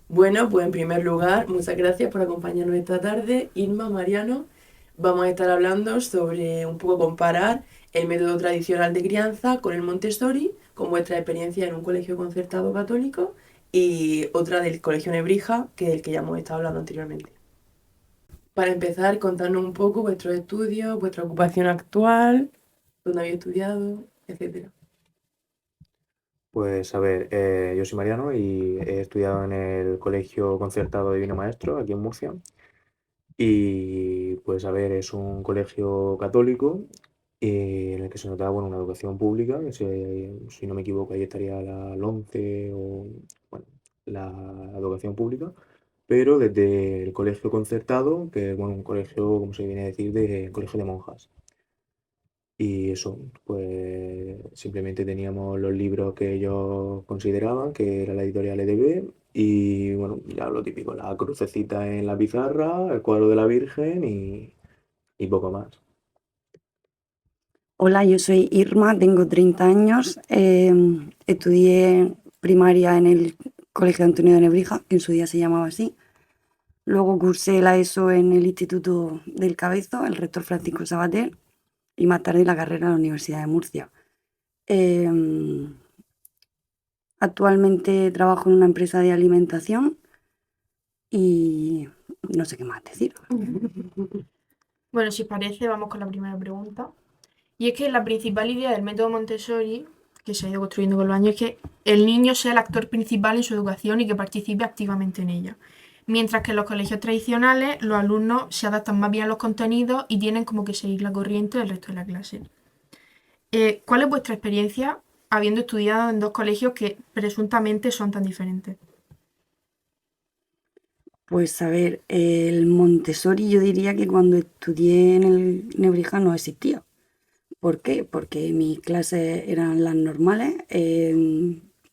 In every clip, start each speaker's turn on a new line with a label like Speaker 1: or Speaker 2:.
Speaker 1: Bueno, pues en primer lugar, muchas gracias por acompañarnos esta tarde. Irma, Mariano, vamos a estar hablando sobre un poco comparar el método tradicional de crianza con el Montessori, con vuestra experiencia en un colegio concertado católico y otra del Colegio Nebrija, que es el que ya hemos estado hablando anteriormente. Para empezar, contarnos un poco vuestros estudios, vuestra ocupación actual, dónde habéis estudiado, etcétera.
Speaker 2: Pues a ver, yo soy Mariano y he estudiado en el Colegio Concertado Divino Maestro, aquí en Murcia. Y pues a ver, es un colegio católico en el que se notaba, bueno, una educación pública, si no me equivoco, ahí estaría la LONCE o, bueno, la educación pública, pero desde el colegio concertado, que es, bueno, un colegio, como se viene a decir, de colegio de monjas. Y eso, pues simplemente teníamos los libros que ellos consideraban, que era la editorial EDB, y bueno, ya lo típico, la crucecita en la pizarra, el cuadro de la Virgen y poco más.
Speaker 3: Hola, yo soy Irma, tengo 30 años. Estudié primaria en el Colegio Antonio de Nebrija, que en su día se llamaba así. Luego cursé la ESO en el Instituto del Cabezo, el rector Francisco Sabater, y más tarde la carrera en la Universidad de Murcia. Em, Actualmente trabajo en una empresa de alimentación y no sé qué más decir.
Speaker 4: Bueno, si os parece, vamos con la primera pregunta. Y es que la principal idea del método Montessori, que se ha ido construyendo con los años, es que el niño sea el actor principal en su educación y que participe activamente en ella. Mientras que en los colegios tradicionales los alumnos se adaptan más bien a los contenidos y tienen como que seguir la corriente del resto de la clase. ¿Cuál es vuestra experiencia habiendo estudiado en dos colegios que presuntamente son tan diferentes?
Speaker 3: Pues a ver, el Montessori yo diría que cuando estudié en el Nebrija no existía. ¿Por qué? Porque mis clases eran las normales,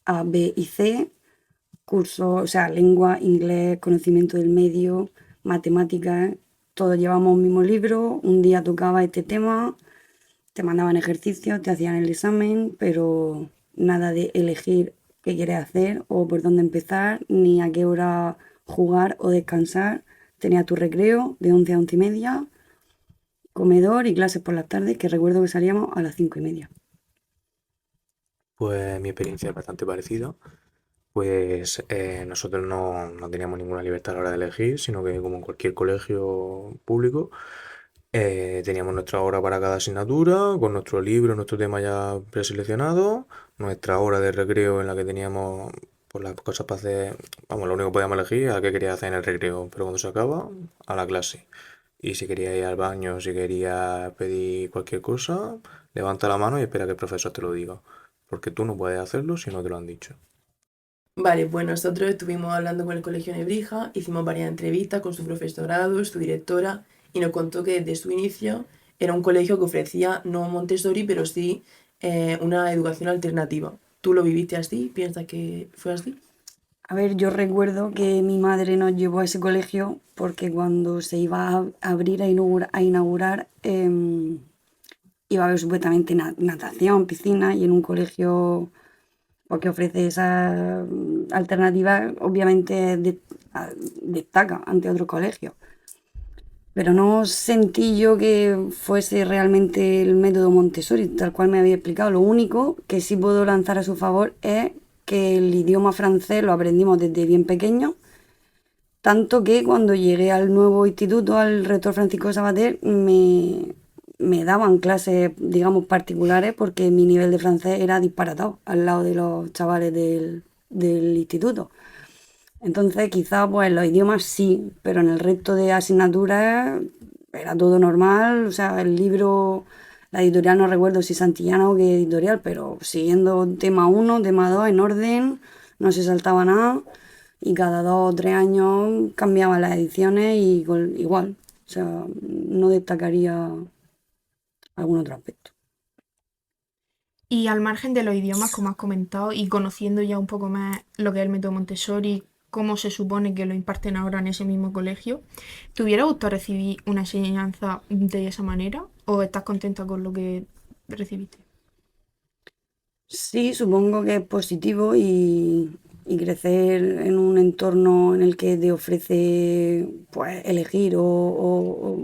Speaker 3: A, B y C, cursos, o sea, lengua, inglés, conocimiento del medio, matemáticas, todos llevamos un mismo libro, un día tocaba este tema, te mandaban ejercicios, te hacían el examen, pero nada de elegir qué quieres hacer o por dónde empezar, ni a qué hora jugar o descansar. Tenía tu recreo de 11 a 11 y media, comedor y clases por las tardes, que recuerdo que salíamos a las 5:30.
Speaker 2: Pues mi experiencia es bastante parecida. Pues nosotros no teníamos ninguna libertad a la hora de elegir, sino que como en cualquier colegio público, teníamos nuestra hora para cada asignatura, con nuestro libro, nuestro tema ya preseleccionado, nuestra hora de recreo en la que teníamos pues, las cosas para hacer, vamos, lo único que podíamos elegir a qué quería hacer en el recreo, pero cuando se acaba, a la clase. Y si quería ir al baño, si quería pedir cualquier cosa, levanta la mano y espera que el profesor te lo diga, porque tú no puedes hacerlo si no te lo han dicho.
Speaker 1: Vale, pues nosotros estuvimos hablando con el Colegio Nebrija, hicimos varias entrevistas con su profesorado, su directora, y nos contó que desde su inicio era un colegio que ofrecía no Montessori, pero sí una educación alternativa. ¿Tú lo viviste así? ¿Piensas que fue así?
Speaker 3: A ver, yo recuerdo que mi madre nos llevó a ese colegio porque cuando se iba a abrir, a inaugurar, iba a haber supuestamente natación, piscina y en un colegio porque ofrece esa alternativa, obviamente destaca ante otros colegios. Pero no sentí yo que fuese realmente el método Montessori, tal cual me había explicado. Lo único que sí puedo lanzar a su favor es que el idioma francés lo aprendimos desde bien pequeño, tanto que cuando llegué al nuevo instituto, al rector Francisco Sabater, me daban clases, digamos, particulares porque mi nivel de francés era disparatado al lado de los chavales del instituto. Entonces, quizá pues los idiomas sí, pero en el resto de asignaturas era todo normal. O sea, el libro, la editorial no recuerdo si Santillana o qué editorial, pero siguiendo tema uno, tema 2 en orden, no se saltaba nada y cada 2 o 3 años cambiaban las ediciones y igual. O sea, no destacaría algún otro aspecto.
Speaker 4: Y al margen de los idiomas, como has comentado, y conociendo ya un poco más lo que es el método Montessori, cómo se supone que lo imparten ahora en ese mismo colegio, ¿te hubiera gustado recibir una enseñanza de esa manera? ¿O estás contenta con lo que recibiste?
Speaker 3: Sí, supongo que es positivo y y crecer en un entorno en el que te ofrece pues elegir o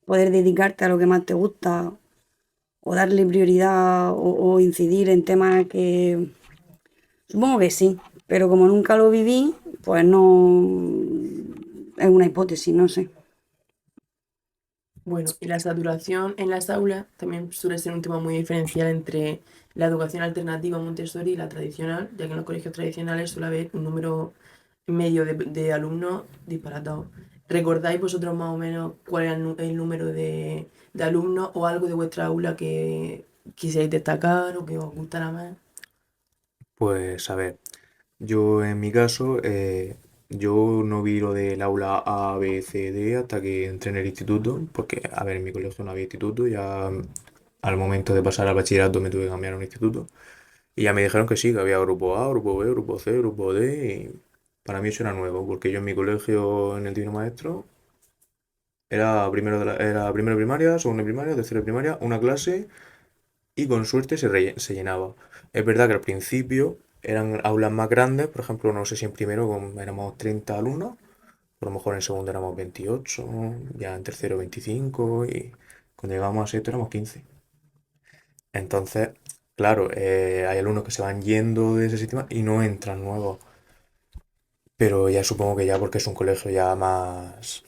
Speaker 3: poder dedicarte a lo que más te gusta o darle prioridad o incidir en temas que supongo que sí, pero como nunca lo viví, pues no es una hipótesis, no sé.
Speaker 1: Bueno, y la saturación en las aulas también suele ser un tema muy diferencial entre la educación alternativa Montessori y la tradicional, ya que en los colegios tradicionales suele haber un número medio de alumnos disparatados. ¿Recordáis vosotros más o menos cuál era el número de alumnos o algo de vuestra aula que quisierais destacar o que os gustara más?
Speaker 2: Pues a ver, yo en mi caso, yo no vi lo del aula A, B, C, D hasta que entré en el instituto, porque, a ver, en mi colegio no había instituto, ya al momento de pasar al bachillerato me tuve que cambiar a un instituto, y ya me dijeron que sí, que había grupo A, grupo B, grupo C, grupo D, y para mí eso era nuevo, porque yo en mi colegio, en el Divino Maestro, era primero de primaria, segundo de primaria, tercero de primaria, una clase y con suerte se llenaba. Es verdad que al principio eran aulas más grandes, por ejemplo, no sé si en primero éramos 30 alumnos, a lo mejor en segundo éramos 28, ya en tercero 25 y cuando llegamos a sexto éramos 15. Entonces, claro, hay alumnos que se van yendo de ese sistema y no entran nuevos, pero ya supongo que ya porque es un colegio ya más,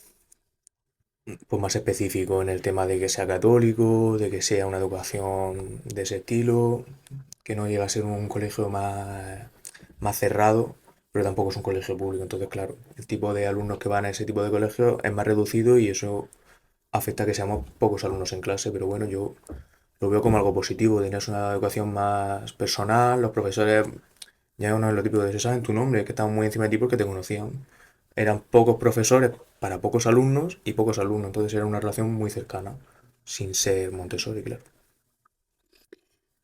Speaker 2: pues más específico en el tema de que sea católico, de que sea una educación de ese estilo, que no llega a ser un colegio más cerrado, pero tampoco es un colegio público. Entonces, claro, el tipo de alumnos que van a ese tipo de colegio es más reducido y eso afecta a que seamos pocos alumnos en clase, pero bueno, yo lo veo como algo positivo, tener una educación más personal, los profesores, ya no es lo típico de se saben tu nombre, es que estaban muy encima de ti porque te conocían. Eran pocos profesores para pocos alumnos y pocos alumnos, entonces era una relación muy cercana, sin ser Montessori, claro.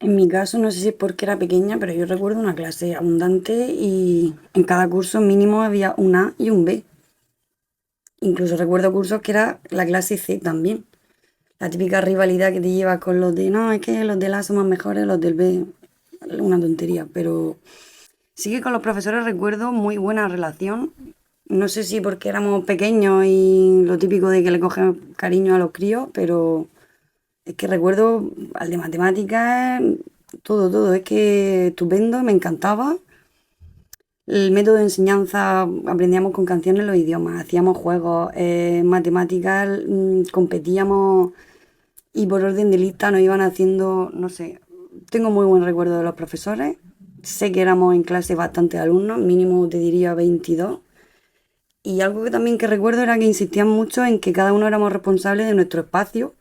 Speaker 3: En mi caso, no sé si es porque era pequeña, pero yo recuerdo una clase abundante y en cada curso mínimo había un A y un B. Incluso recuerdo cursos que era la clase C también. La típica rivalidad que te llevas con los de, no, es que los del A son más mejores, los del B, una tontería, pero sí que con los profesores recuerdo muy buena relación. No sé si porque éramos pequeños y lo típico de que le cogen cariño a los críos, pero es que recuerdo al de matemáticas, todo, es que estupendo, me encantaba. El método de enseñanza, aprendíamos con canciones los idiomas, hacíamos juegos, matemáticas, competíamos y por orden de lista nos iban haciendo, no sé, tengo muy buen recuerdo de los profesores. Sé que éramos en clase bastantes alumnos, mínimo te diría 22. Y algo que también que recuerdo era que insistían mucho en que cada uno éramos responsables de nuestro espacio.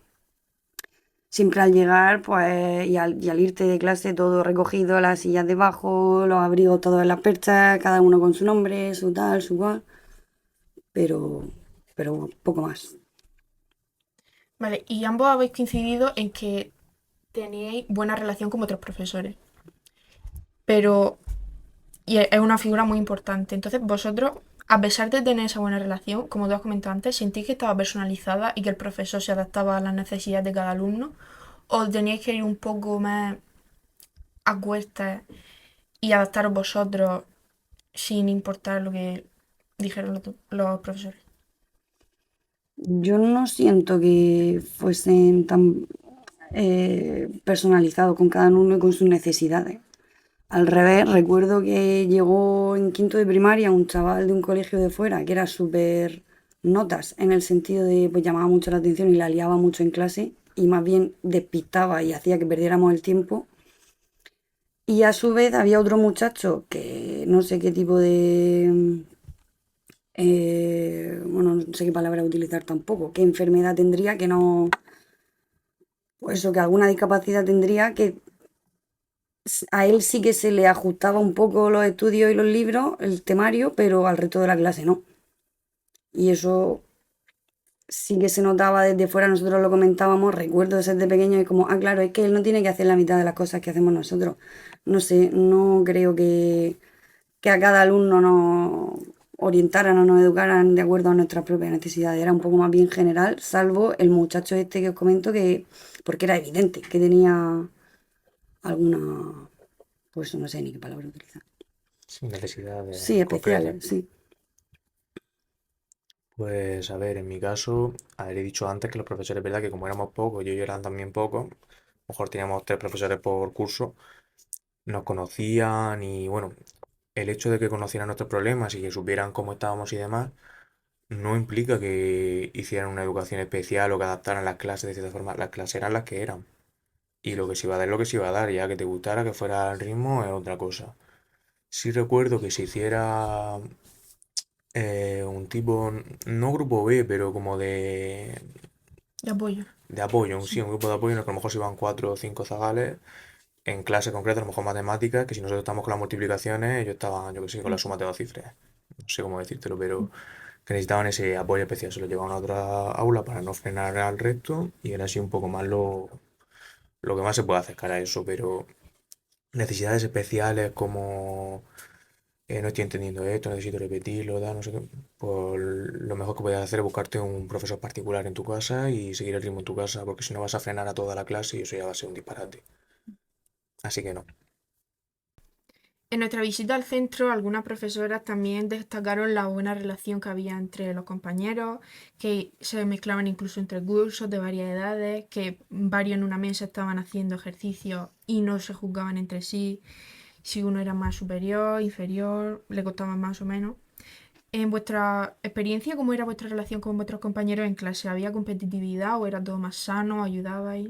Speaker 3: Siempre al llegar, pues, y al irte de clase, todo recogido, las sillas debajo, los abrigos todos en las perchas, cada uno con su nombre, su tal, su cual, pero, pero poco más.
Speaker 4: Vale, y ambos habéis coincidido en que teníais buena relación con vuestros profesores. Pero, y es una figura muy importante. Entonces, vosotros, a pesar de tener esa buena relación, como tú has comentado antes, ¿sentís que estaba personalizada y que el profesor se adaptaba a las necesidades de cada alumno? ¿O teníais que ir un poco más a cuestas y adaptaros vosotros sin importar lo que dijeron los profesores?
Speaker 3: Yo no siento que fuesen tan personalizados con cada uno y con sus necesidades. Al revés, recuerdo que llegó en quinto de primaria un chaval de un colegio de fuera que era súper notas, en el sentido de pues llamaba mucho la atención y la liaba mucho en clase y más bien despistaba y hacía que perdiéramos el tiempo. Y a su vez había otro muchacho que no sé qué tipo de, bueno, no sé qué palabra utilizar tampoco, qué enfermedad tendría, que no, pues eso, que alguna discapacidad tendría, que a él sí que se le ajustaba un poco los estudios y los libros, el temario, pero al resto de la clase no. Y eso sí que se notaba desde fuera, nosotros lo comentábamos, recuerdo de ser de pequeño y como, ah, claro, es que él no tiene que hacer la mitad de las cosas que hacemos nosotros. No sé, no creo que a cada alumno nos orientaran o nos educaran de acuerdo a nuestras propias necesidades. Era un poco más bien general, salvo el muchacho este que os comento que, porque era evidente que tenía alguna, pues no sé ni qué palabra utilizar.
Speaker 2: Sin necesidades
Speaker 3: Sí,
Speaker 2: concretas.
Speaker 3: especiales, sí.
Speaker 2: Pues a ver, en mi caso, he dicho antes que los profesores, verdad que como éramos pocos, yo eran también pocos, a lo mejor teníamos 3 profesores por curso, nos conocían y bueno, el hecho de que conocieran nuestros problemas y que supieran cómo estábamos y demás, no implica que hicieran una educación especial o que adaptaran las clases de cierta forma. Las clases eran las que eran. Y lo que se iba a dar es lo que se iba a dar, ya que te gustara, que fuera el ritmo, es otra cosa. Sí recuerdo que se hiciera un tipo, no grupo B, pero como
Speaker 4: De apoyo.
Speaker 2: de apoyo, sí,
Speaker 4: Sí.
Speaker 2: un grupo de apoyo en el que a lo mejor se iban 4 o 5 zagales en clase concreta, a lo mejor matemáticas, que si nosotros estamos con las multiplicaciones, ellos estaban, yo que sé, con la suma de 2 cifras. No sé cómo decírtelo, pero que necesitaban ese apoyo especial. Se lo llevaban a otra aula para no frenar al resto y era así un poco más lo que más se puede acercar a eso, pero necesidades especiales como no estoy entendiendo esto, necesito repetirlo, no sé qué, pues lo mejor que puedes hacer es buscarte un profesor particular en tu casa y seguir el ritmo en tu casa, porque si no vas a frenar a toda la clase y eso ya va a ser un disparate. Así que no.
Speaker 4: En nuestra visita al centro, algunas profesoras también destacaron la buena relación que había entre los compañeros, que se mezclaban incluso entre cursos de varias edades, que varios en una mesa estaban haciendo ejercicios y no se juzgaban entre sí, si uno era más superior, inferior, le costaba más o menos. En vuestra experiencia, ¿cómo era vuestra relación con vuestros compañeros en clase? ¿Había competitividad o era todo más sano? ¿Ayudabais?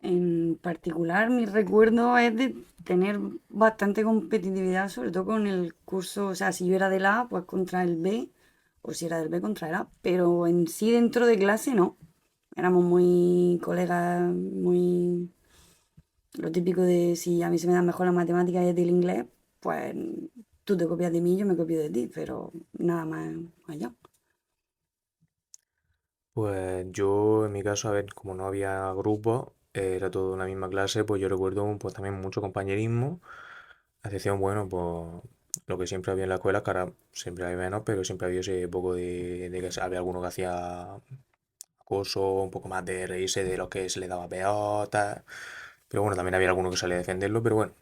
Speaker 3: En particular, mi recuerdo es de tener bastante competitividad, sobre todo con el curso, o sea, si yo era del A, pues contra el B, o si era del B contra el A, pero en sí dentro de clase no. Éramos muy colegas, muy... Lo típico de si a mí se me dan mejor las matemáticas y a ti el inglés, pues tú te copias de mí, yo me copio de ti, pero nada más allá.
Speaker 2: Pues yo, en mi caso, a ver, como no había grupo, era todo una misma clase, pues yo recuerdo pues también mucho compañerismo, a excepción, bueno, pues lo que siempre había en la escuela, que ahora siempre hay menos, pero siempre había ese poco de que había alguno que hacía acoso, un poco más de reírse de lo que se le daba peor, tal. Pero bueno, también había alguno que salía a defenderlo, pero bueno,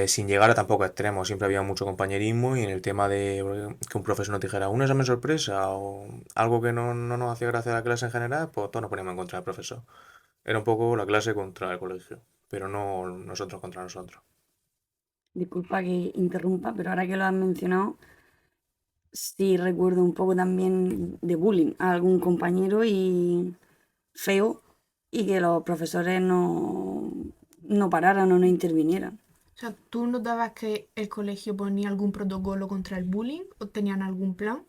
Speaker 2: sin llegar a tampoco a extremos, siempre había mucho compañerismo y en el tema de que un profesor nos dijera un examen sorpresa o algo que no nos hacía gracia a la clase en general, pues todos nos poníamos en contra del profesor. Era un poco la clase contra el colegio, pero no nosotros contra nosotros.
Speaker 3: Disculpa que interrumpa, pero ahora que lo has mencionado, sí recuerdo un poco también de bullying a algún compañero y feo y que los profesores no pararan o no intervinieran.
Speaker 4: O sea, ¿tú notabas que el colegio ponía algún protocolo contra el bullying o tenían algún plan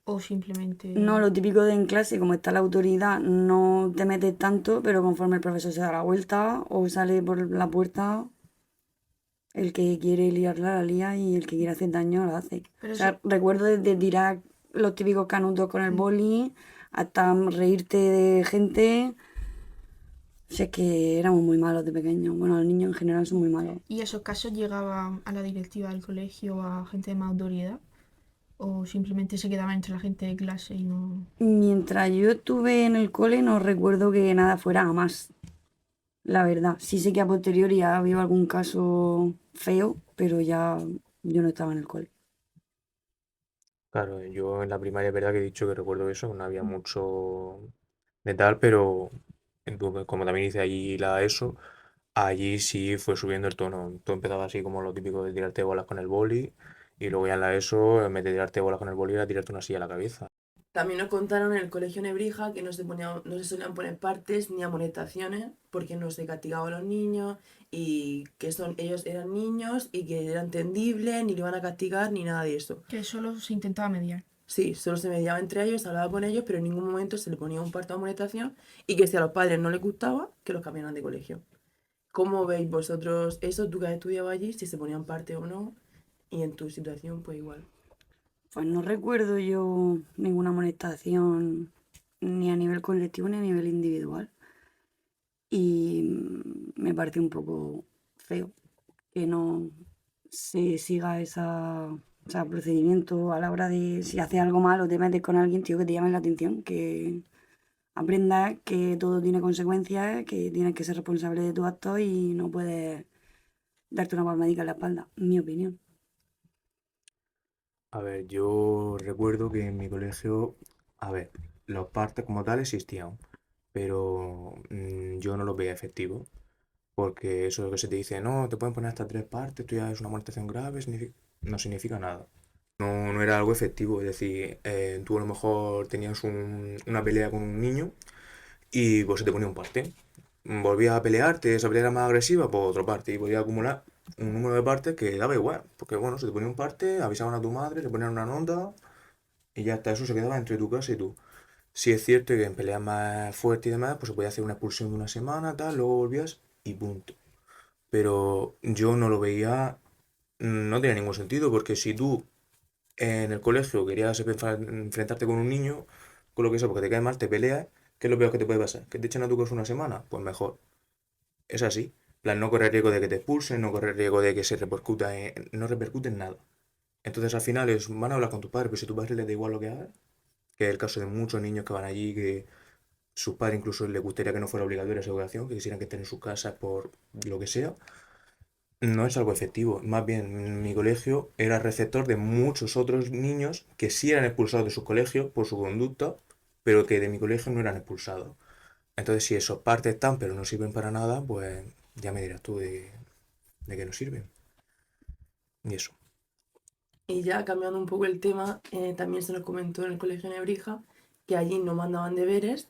Speaker 4: o
Speaker 3: No,
Speaker 4: simplemente...
Speaker 3: lo típico de en clase, como está la autoridad, no te metes tanto, pero conforme el profesor se da la vuelta o sale por la puerta, el que quiere liarla la lía y el que quiere hacer daño lo hace.
Speaker 4: Pero
Speaker 3: O
Speaker 4: eso...
Speaker 3: sea, recuerdo desde tirar los típicos canutos con el
Speaker 4: Mm.
Speaker 3: boli hasta reírte de gente. Si es que éramos muy malos de pequeños. Bueno, los niños en general son muy malos.
Speaker 4: ¿Y esos casos llegaban a la directiva del colegio o a gente de más autoridad? ¿O simplemente se quedaban entre la gente de clase y no...?
Speaker 3: Mientras yo estuve en el cole no recuerdo que nada fuera a más, la verdad. Sí sé que a posteriori ha habido algún caso feo, pero ya yo no estaba en el cole.
Speaker 2: Claro, yo en la primaria es verdad que he dicho que recuerdo eso, que no había mucho de tal, pero como también hice allí la ESO, allí sí fue subiendo el tono. Todo empezaba así como lo típico de tirarte bolas con el boli, y luego ya en la ESO, en vez de tirarte bolas con el boli, era tirarte una silla a la cabeza.
Speaker 1: También nos contaron en el colegio Nebrija que no se solían poner partes ni amonestaciones porque no se castigaba a los niños y que ellos eran niños y que era entendible, ni le iban a castigar ni nada de eso.
Speaker 4: Que solo se intentaba mediar.
Speaker 1: Sí, solo se mediaba entre ellos, se hablaba con ellos, pero en ningún momento se le ponía un parto de amonestación y que si a los padres no les gustaba, que los cambiaran de colegio. ¿Cómo veis vosotros eso, tú que has estudiado allí, si se ponían parte o no? Y en tu situación, pues igual.
Speaker 3: Pues no recuerdo yo ninguna amonestación ni a nivel colectivo ni a nivel individual. Y me parece un poco feo que no se siga o sea, procedimiento a la hora de si haces algo malo, te metes con alguien, tío, que te llame la atención, que aprendas que todo tiene consecuencias, que tienes que ser responsable de tus actos y no puedes darte una palmadita en la espalda, mi opinión.
Speaker 2: A ver, yo recuerdo que en mi colegio, a ver, los partes como tal existían, pero yo no los veía efectivos, porque eso que se te dice, no, te pueden poner hasta 3 partes, esto ya es una amonestación grave, no significa nada. No, no era algo efectivo, es decir, tú a lo mejor tenías una pelea con un niño y pues se te ponía un parte. Volvías a pelearte, esa pelea era más agresiva, pues otro parte, y podías acumular un número de partes que daba igual, porque bueno, se te ponía un parte, avisaban a tu madre, le ponían una nota y ya está, eso se quedaba entre tu casa y tú. Sí es cierto que en peleas más fuertes y demás, pues se podía hacer una expulsión de una semana, tal, luego volvías y punto. Pero yo no lo veía, no tenía ningún sentido, porque si tú en el colegio querías enfrentarte con un niño, con lo que sea, porque te cae mal, te peleas, ¿qué es lo peor que te puede pasar? ¿Que te echen a tu casa una semana? Pues mejor. Es así. En plan, no correr riesgo de que te expulsen, no correr riesgo de que se repercuta no repercute en nada. Entonces al final van a hablar con tus padres, pero si a tu padre les da igual lo que hagas, que es el caso de muchos niños que van allí, que sus padres incluso les gustaría que no fuera obligatoria esa educación, que quisieran que estén en sus casas por lo que sea, no es algo efectivo. Más bien, mi colegio era receptor de muchos otros niños que sí eran expulsados de sus colegios por su conducta, pero que de mi colegio no eran expulsados. Entonces, si esos partes están, pero no sirven para nada, pues ya me dirás tú de qué no sirven. Y eso.
Speaker 1: Y ya cambiando un poco el tema, también se nos comentó en el colegio de Nebrija que allí no mandaban deberes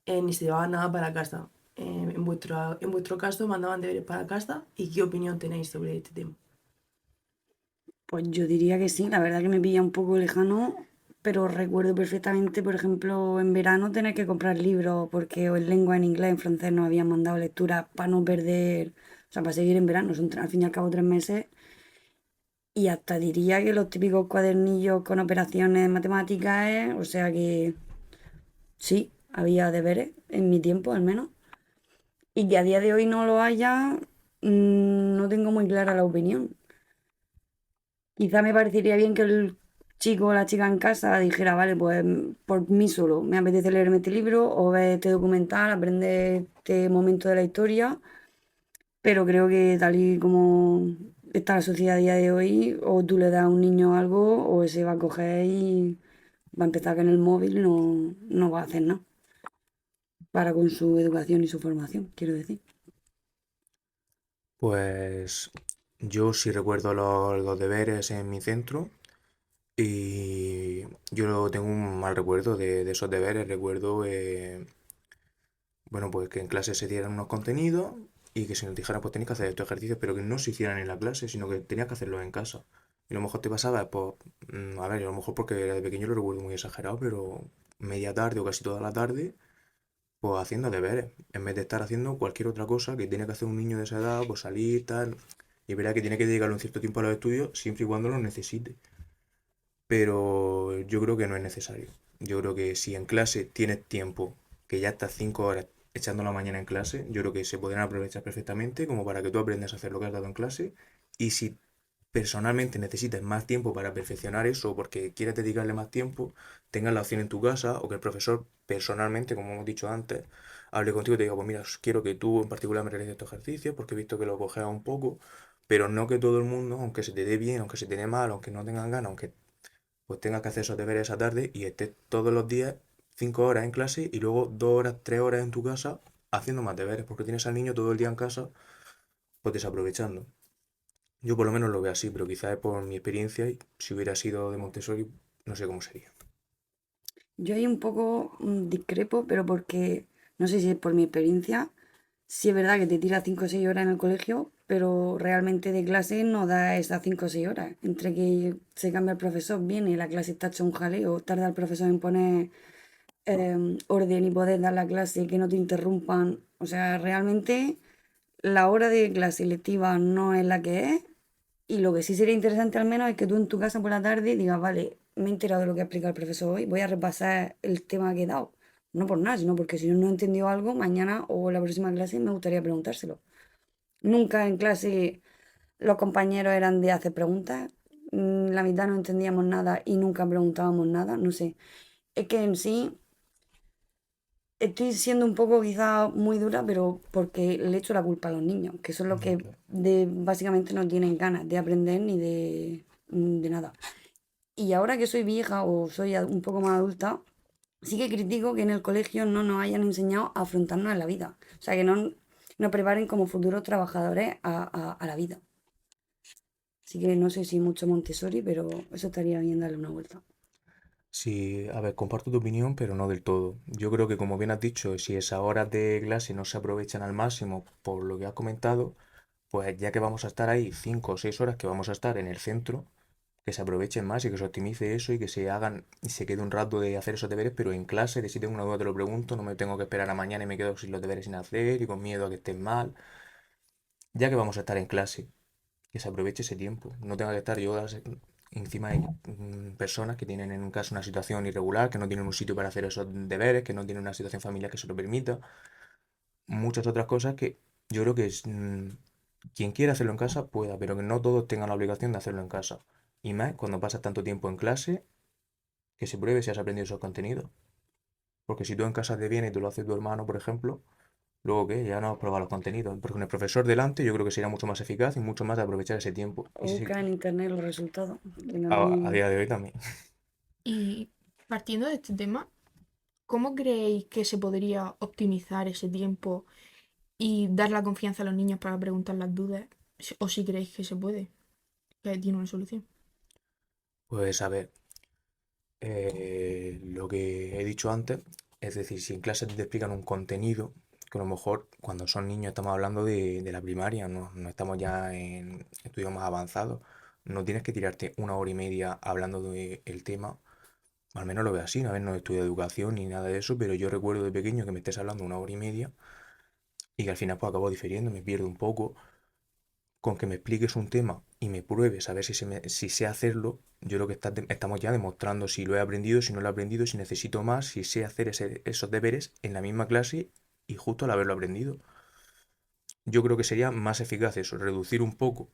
Speaker 1: ni se llevaban nada para casa. En vuestro caso, mandaban deberes para casa. ¿Y qué opinión tenéis sobre este tema?
Speaker 3: Pues yo diría que sí, la verdad que me pilla un poco lejano, pero recuerdo perfectamente, por ejemplo, en verano tener que comprar libros porque o en lengua, en inglés, en francés nos habían mandado lecturas para no perder, o sea, para seguir en verano, son al fin y al cabo 3 meses. Y hasta diría que los típicos cuadernillos con operaciones matemáticas, o sea que sí, había deberes, en mi tiempo al menos. Y que a día de hoy no lo haya, no tengo muy clara la opinión. Quizá me parecería bien que el chico o la chica en casa dijera, vale, pues por mí solo, me apetece leerme este libro o ver este documental, aprender este momento de la historia, pero creo que tal y como está la sociedad a día de hoy, o tú le das a un niño algo o se va a coger y va a empezar con el móvil, no va a hacer nada para con su educación y su formación, quiero decir.
Speaker 2: Pues yo sí recuerdo los deberes en mi centro y yo tengo un mal recuerdo de esos deberes. Recuerdo, bueno, pues que en clase se dieran unos contenidos y que se nos dijera, pues tenéis que hacer estos ejercicios, pero que no se hicieran en la clase, sino que tenías que hacerlos en casa. Y a lo mejor te pasaba, pues, a ver, a lo mejor porque de pequeño lo recuerdo muy exagerado, pero media tarde o casi toda la tarde, pues haciendo deberes, en vez de estar haciendo cualquier otra cosa que tiene que hacer un niño de esa edad, pues salir, tal. Y verá que tiene que dedicarle un cierto tiempo a los estudios siempre y cuando los necesite. Pero yo creo que no es necesario. Yo creo que si en clase tienes tiempo, que ya estás 5 horas echando la mañana en clase, yo creo que se podrían aprovechar perfectamente como para que tú aprendas a hacer lo que has dado en clase. Y si personalmente necesitas más tiempo para perfeccionar eso porque quieres dedicarle más tiempo, tengas la opción en tu casa o que el profesor personalmente, como hemos dicho antes, hable contigo y te diga, pues mira, quiero que tú en particular me realices estos ejercicios porque he visto que lo coges un poco, pero no que todo el mundo, aunque se te dé bien, aunque se te dé mal, aunque no tengan ganas, aunque pues tengas que hacer esos deberes esa tarde y estés todos los días 5 horas en clase y luego 2 horas, 3 horas en tu casa haciendo más deberes, porque tienes al niño todo el día en casa, pues desaprovechando. Yo por lo menos lo veo así, pero quizás es por mi experiencia y si hubiera sido de Montessori, no sé cómo sería.
Speaker 3: Yo ahí un poco discrepo, pero porque no sé si es por mi experiencia. Sí es verdad que te tira 5 o 6 horas en el colegio, pero realmente de clase no da esas 5 o 6 horas. Entre que se cambia el profesor, viene, la clase está hecha un jaleo, tarda el profesor en poner orden y poder dar la clase, que no te interrumpan. O sea, realmente la hora de clase lectiva no es la que es. Y lo que sí sería interesante al menos es que tú en tu casa por la tarde digas, vale, me he enterado de lo que ha explicado el profesor hoy, voy a repasar el tema que he dado. No por nada, sino porque si yo no he entendido algo, mañana o la próxima clase me gustaría preguntárselo. Nunca en clase los compañeros eran de hacer preguntas, la mitad no entendíamos nada y nunca preguntábamos nada, no sé. Es que en sí estoy siendo un poco quizá muy dura, pero porque le echo la culpa a los niños, que son los que básicamente no tienen ganas de aprender ni de nada. Y ahora que soy vieja o soy un poco más adulta, sí que critico que en el colegio no nos hayan enseñado a afrontarnos en la vida. O sea, que no nos preparen como futuros trabajadores a la vida. Así que no sé si mucho Montessori, pero eso estaría bien darle una vuelta.
Speaker 2: Sí, a ver, comparto tu opinión, pero no del todo. Yo creo que, como bien has dicho, si esas horas de clase no se aprovechan al máximo por lo que has comentado, pues ya que vamos a estar ahí 5 o 6 horas que vamos a estar en el centro, que se aprovechen más y que se optimice eso y que se hagan y se quede un rato de hacer esos deberes, pero en clase, de si tengo una duda te lo pregunto, no me tengo que esperar a mañana y me quedo sin los deberes sin hacer y con miedo a que estén mal. Ya que vamos a estar en clase, que se aproveche ese tiempo. No tenga que estar yo encima de personas que tienen en un caso una situación irregular, que no tienen un sitio para hacer esos deberes, que no tienen una situación familiar que se lo permita. Muchas otras cosas que yo creo que quien quiera hacerlo en casa pueda, pero que no todos tengan la obligación de hacerlo en casa. Y más cuando pasas tanto tiempo en clase, que se pruebe si has aprendido esos contenidos. Porque si tú en casa te vienes y te lo hace tu hermano, por ejemplo, luego que ya no has probado los contenidos. Porque con el profesor delante yo creo que sería mucho más eficaz y mucho más de aprovechar ese tiempo.
Speaker 3: O buscar en internet los resultados. Que
Speaker 2: A
Speaker 3: también...
Speaker 2: día de hoy también.
Speaker 4: Y partiendo de este tema, ¿cómo creéis que se podría optimizar ese tiempo y dar la confianza a los niños para preguntar las dudas? O si creéis que se puede, que tiene una solución.
Speaker 2: Pues a ver, lo que he dicho antes, es decir, si en clase te explican un contenido, que a lo mejor cuando son niños estamos hablando de la primaria, no estamos ya en estudios más avanzados, no tienes que tirarte 1 hora y media hablando del tema, al menos lo veo así, a ver, no estudio educación ni nada de eso, pero yo recuerdo de pequeño que me estés hablando 1 hora y media y que al final pues acabo difiriendo, me pierdo un poco. Con que me expliques un tema y me pruebes a ver si sé hacerlo, yo creo que estamos ya demostrando si lo he aprendido, si no lo he aprendido, si necesito más, si sé hacer esos deberes en la misma clase y justo al haberlo aprendido. Yo creo que sería más eficaz eso, reducir un poco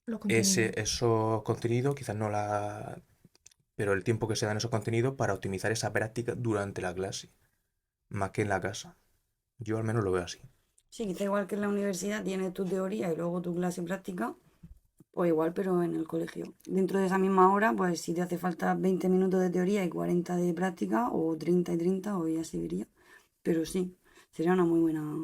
Speaker 4: Los contenidos.
Speaker 2: esos contenidos, quizás no la... pero el tiempo que se dan esos contenidos para optimizar esa práctica durante la clase, más que en la casa. Yo al menos lo veo así.
Speaker 3: Sí, quizá igual que en la universidad tienes tu teoría y luego tu clase práctica, pues igual, pero en el colegio. Dentro de esa misma hora, pues si te hace falta 20 minutos de teoría y 40 de práctica, o 30 y 30, o ya se vería. Pero sí, sería una muy buena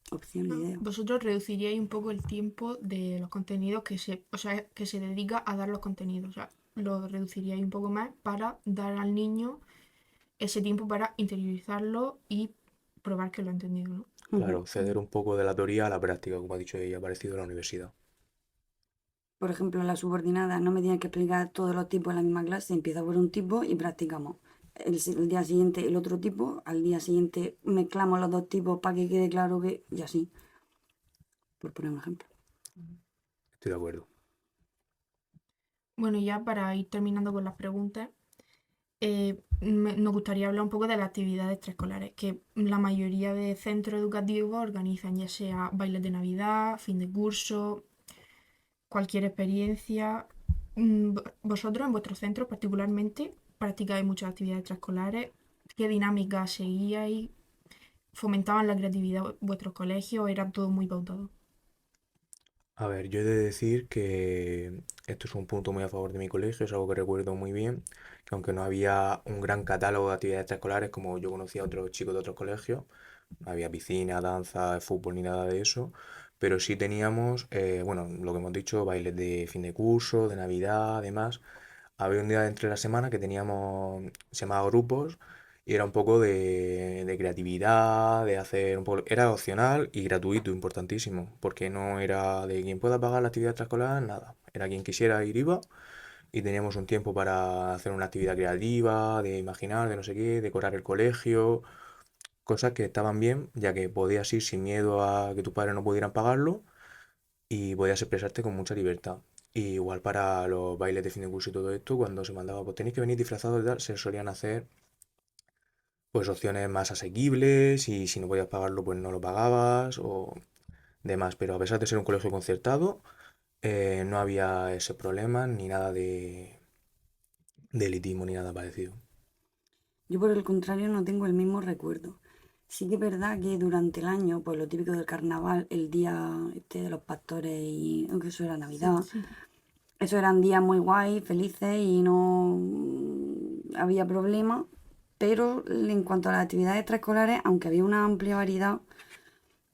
Speaker 3: opción,
Speaker 4: ¿No?
Speaker 3: idea.
Speaker 4: Vosotros reduciríais un poco el tiempo de los contenidos o sea, que se dedica a dar los contenidos. O sea, lo reduciríais un poco más para dar al niño ese tiempo para interiorizarlo y probar que lo ha entendido, ¿no?
Speaker 3: Ujú.
Speaker 2: Claro, ceder un poco de la teoría a la práctica, como ha dicho ella, parecido a la universidad.
Speaker 3: Por ejemplo, en la subordinada no me tienen que explicar todos los tipos en la misma clase, empieza por un tipo y practicamos. El día siguiente el otro tipo, al día siguiente mezclamos los dos tipos para que quede claro que... Y así, por poner un ejemplo.
Speaker 2: Estoy de acuerdo.
Speaker 4: Bueno, ya para ir terminando con las preguntas, nos gustaría hablar un poco de las actividades extraescolares, que la mayoría de centros educativos organizan, ya sea bailes de Navidad, fin de curso, cualquier experiencia. Vosotros en vuestros centros particularmente practicáis muchas actividades extraescolares. ¿Qué dinámica seguíais? ¿Fomentaban la creatividad vuestros colegios? ¿Era todo muy pautado?
Speaker 2: A ver, yo he de decir que esto es un punto muy a favor de mi colegio, es algo que recuerdo muy bien, que aunque no había un gran catálogo de actividades extraescolares como yo conocía a otros chicos de otros colegios, no había piscina, danza, fútbol ni nada de eso, pero sí teníamos, bueno, lo que hemos dicho, bailes de fin de curso, de Navidad, además. Había un día entre la semana que teníamos, se llamaba grupos, y era un poco de creatividad, de hacer un poco... Era opcional y gratuito, importantísimo, porque no era de quien pueda pagar la actividad extraescolar, nada. Era quien quisiera ir iba, y teníamos un tiempo para hacer una actividad creativa, de imaginar, de no sé qué, decorar el colegio, cosas que estaban bien, ya que podías ir sin miedo a que tus padres no pudieran pagarlo y podías expresarte con mucha libertad. Y igual para los bailes de fin de curso y todo esto, cuando se mandaba, pues tenéis que venir disfrazados y tal, se solían hacer pues opciones más asequibles y si no podías pagarlo, pues no lo pagabas o demás. Pero a pesar de ser un colegio concertado, no había ese problema ni nada de elitismo ni nada parecido.
Speaker 3: Yo por el contrario no tengo el mismo recuerdo. Sí que es verdad que durante el año, pues lo típico del carnaval, el día de los pastores y aunque eso era Navidad,
Speaker 4: Sí.
Speaker 3: esos eran días muy guay, felices y no había problema. Pero en cuanto a las actividades extraescolares, aunque había una amplia variedad,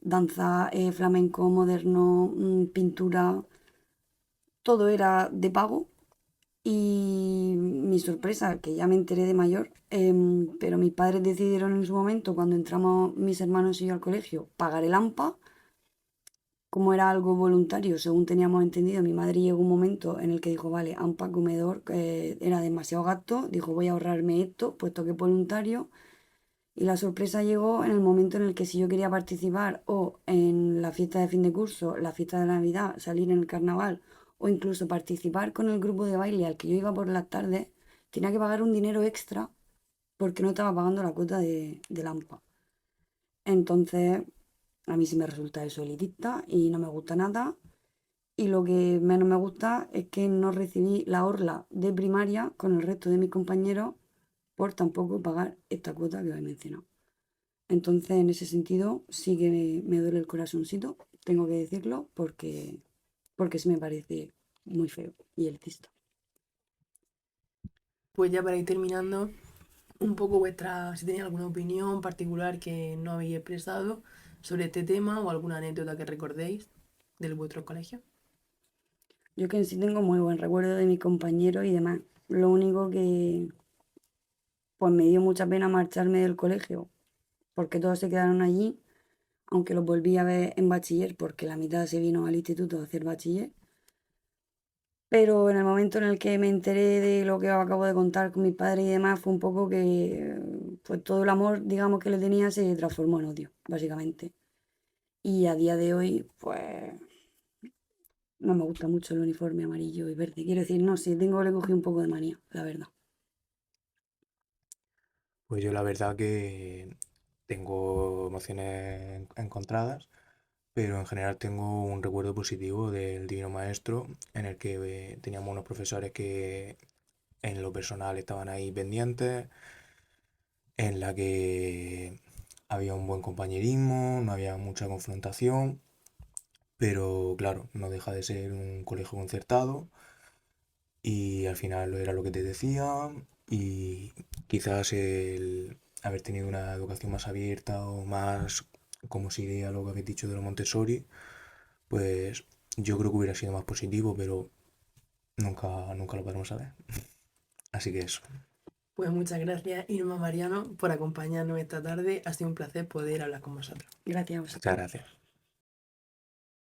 Speaker 3: danza, flamenco, moderno, pintura, todo era de pago. Y mi sorpresa, que ya me enteré de mayor, pero mis padres decidieron en su momento, cuando entramos mis hermanos y yo al colegio, pagar el AMPA. Como era algo voluntario, según teníamos entendido, mi madre llegó un momento en el que dijo, vale, AMPA, comedor, era demasiado gasto, dijo, voy a ahorrarme esto, puesto que es voluntario. Y la sorpresa llegó en el momento en el que si yo quería participar o en la fiesta de fin de curso, la fiesta de Navidad, salir en el carnaval o incluso participar con el grupo de baile al que yo iba por las tardes, tenía que pagar un dinero extra porque no estaba pagando la cuota del AMPA. Entonces, a mí sí me resulta eso elitista y no me gusta nada. Y lo que menos me gusta es que no recibí la orla de primaria con el resto de mis compañeros por tampoco pagar esta cuota que os he mencionado. Entonces, en ese sentido, sí que me duele el corazoncito, tengo que decirlo, porque sí me parece muy feo y elitista.
Speaker 1: Pues ya para ir terminando, un poco si tenéis alguna opinión particular que no habéis expresado sobre este tema o alguna anécdota que recordéis del vuestro colegio.
Speaker 3: Yo que en sí tengo muy buen recuerdo de mis compañeros y demás. Lo único que pues me dio mucha pena marcharme del colegio, porque todos se quedaron allí, aunque los volví a ver en bachiller, porque la mitad se vino al instituto a hacer bachiller. Pero en el momento en el que me enteré de lo que os acabo de contar con mis padres y demás, fue un poco que pues todo el amor, digamos, que le tenía se transformó en odio, básicamente. Y a día de hoy, pues no me gusta mucho el uniforme amarillo y verde. Quiero decir, no sé, tengo que le cogí un poco de manía, la verdad.
Speaker 2: Pues yo la verdad que tengo emociones encontradas, pero en general tengo un recuerdo positivo del Divino Maestro, en el que teníamos unos profesores que en lo personal estaban ahí pendientes, en la que había un buen compañerismo, no había mucha confrontación, pero claro, no deja de ser un colegio concertado y al final era lo que te decía y quizás el haber tenido una educación más abierta o más, como sería lo que habéis dicho de los Montessori, pues yo creo que hubiera sido más positivo, pero nunca lo podremos saber. Así que eso.
Speaker 1: Pues muchas gracias, Irma Mariano, por acompañarnos esta tarde. Ha sido un placer poder hablar con vosotros.
Speaker 3: Gracias a
Speaker 2: Muchas
Speaker 3: vosotros.
Speaker 2: gracias.